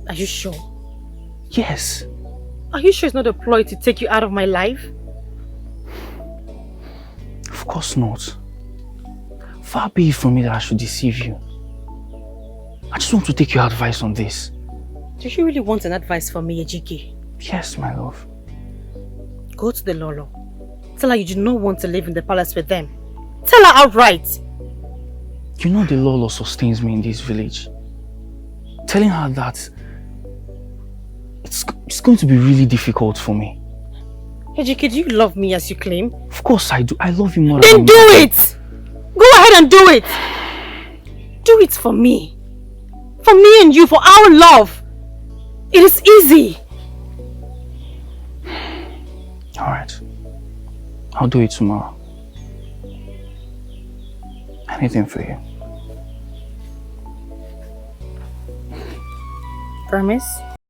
Are you sure? Yes. Are you sure it's not a ploy to take you out of my life? Of course not. Far be it from me that I should deceive you. I just want to take your advice on this. Do you really want an advice from me, Ejike? Yes, my love. Go to the Lolo. Tell her you do not want to live in the palace with them. Tell her outright. You know the Lolo sustains me in this village. Telling her that it's going to be really difficult for me. Ejike, do you love me as you claim? Of course I do. I love you more than than do it! Go ahead and do it! Do it for me. For me and you, for our love. It is easy. Alright. I'll do it tomorrow. Anything for you. Promise?